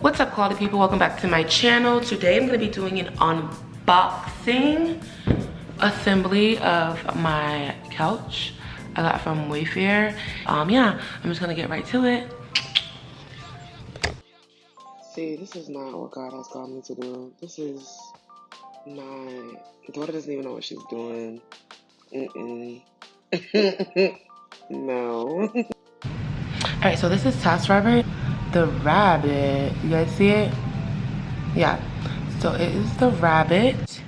What's up, quality people? Welcome back to my channel. Today I'm going to be doing an unboxing assembly of my couch I got from Wayfair. Yeah, I'm just going to get right to it. See, this is not what God has called me to do. This is my daughter doesn't even know what she's doing. No. Alright, so this is Taskrabbit. The rabbit, you guys see it? Yeah, so it is the rabbit.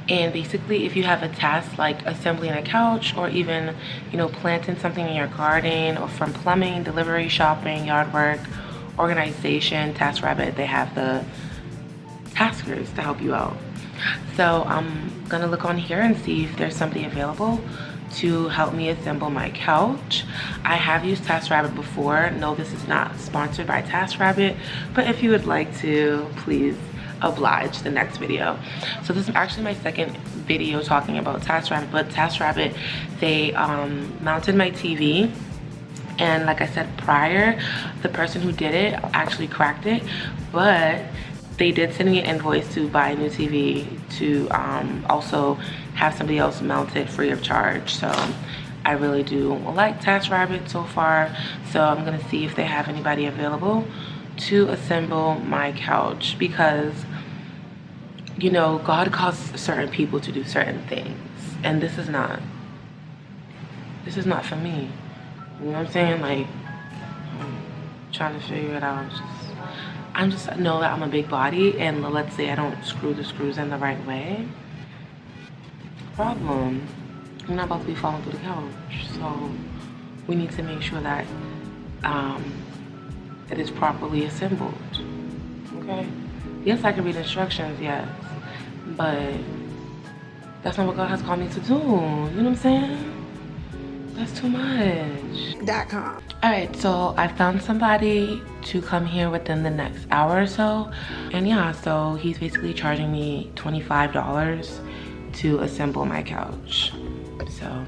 And basically, if you have a task like assembling a couch, or even, you know, planting something in your garden, or from plumbing, delivery, shopping, yard work, organization, Taskrabbit, they have the taskers to help you out. So I'm gonna look on here and see if there's somebody available to help me assemble my couch. I have used Taskrabbit before. No, this is not sponsored by Taskrabbit, but if you would like to, please oblige the next video. So this is actually my second video talking about Taskrabbit, but Taskrabbit, they mounted my TV, and like I said prior, the person who did it actually cracked it, but they did send me an invoice to buy a new TV to also have somebody else mount it free of charge. So I really do like Taskrabbit so far. So I'm gonna see if they have anybody available to assemble my couch, because, you know, God calls certain people to do certain things, and this is not for me. You know what I'm saying? Like, I'm trying to figure it out. I just know that I'm a big body, and let's say I don't screw the screws in the right way. Problem. I'm not about to be falling through the couch, so we need to make sure that it is properly assembled. Okay? Yes, I can read instructions, yes, but that's not what God has called me to do. You know what I'm saying? That's too much. .com. Alright, so I found somebody to come here within the next hour or so. And yeah, so he's basically charging me $25 to assemble my couch. So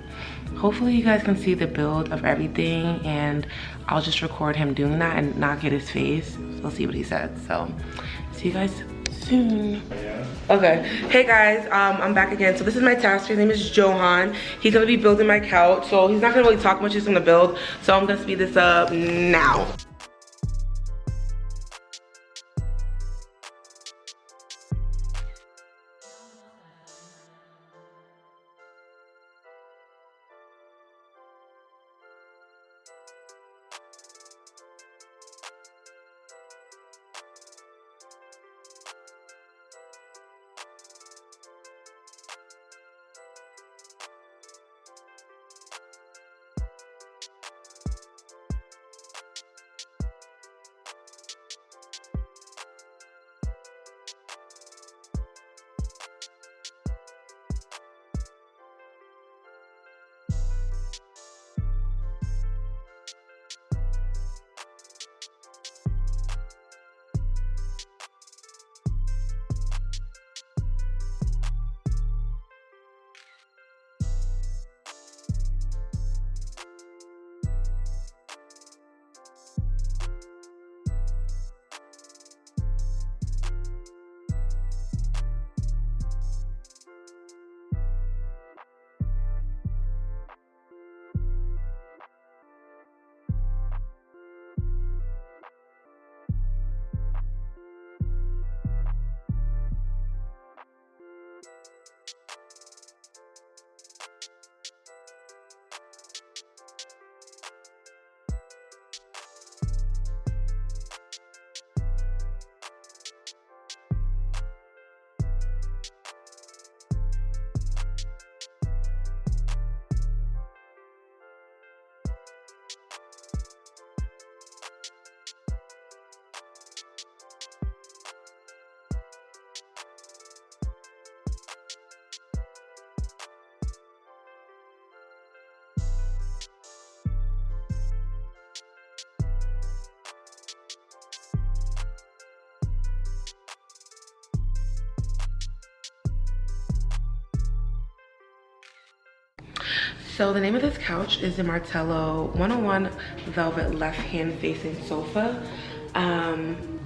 hopefully you guys can see the build of everything, and I'll just record him doing that and not get his face. We'll see what he says. So see you guys soon. Okay, hey guys, I'm back again. So this is my tasker. His name is Johan. He's gonna be building my couch, so he's not gonna really talk much. He's gonna build, so I'm gonna speed this up now. So the name of this couch is the Martello 101 Velvet Left Hand Facing Sofa.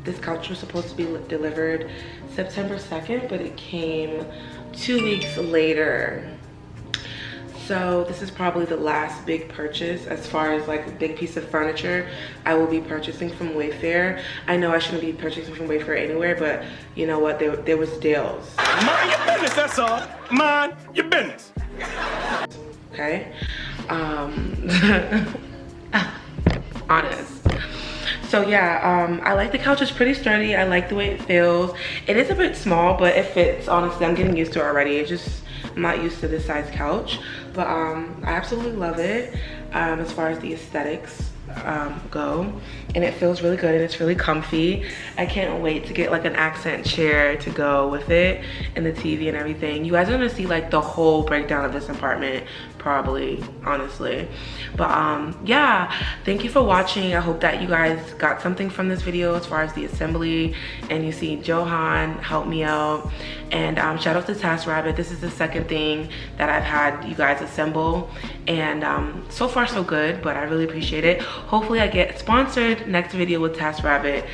This couch was supposed to be delivered September 2nd, but it came 2 weeks later. So this is probably the last big purchase as far as like a big piece of furniture I will be purchasing from Wayfair. I know I shouldn't be purchasing from Wayfair anywhere, but you know what, there was deals. Mind your business, that's all. Mind your business. Okay, honest. So yeah, I like the couch. It's pretty sturdy. I like the way it feels. It is a bit small, but it fits. Honestly, I'm getting used to it already. I'm not used to this size couch, but I absolutely love it as far as the aesthetics go, and it feels really good and it's really comfy. I can't wait to get like an accent chair to go with it and the TV and everything. You guys are gonna see like the whole breakdown of this apartment probably, honestly. But yeah, thank you for watching. I hope that you guys got something from this video as far as the assembly, and you see Johan help me out. And shout out to Taskrabbit. This is the second thing that I've had you guys assemble, and so far so good, but I really appreciate it. Hopefully I get sponsored next video with Taskrabbit.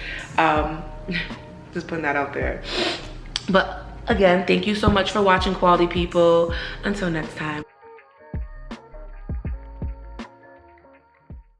Just putting that out there. But again, thank you so much for watching, quality people. Until next time.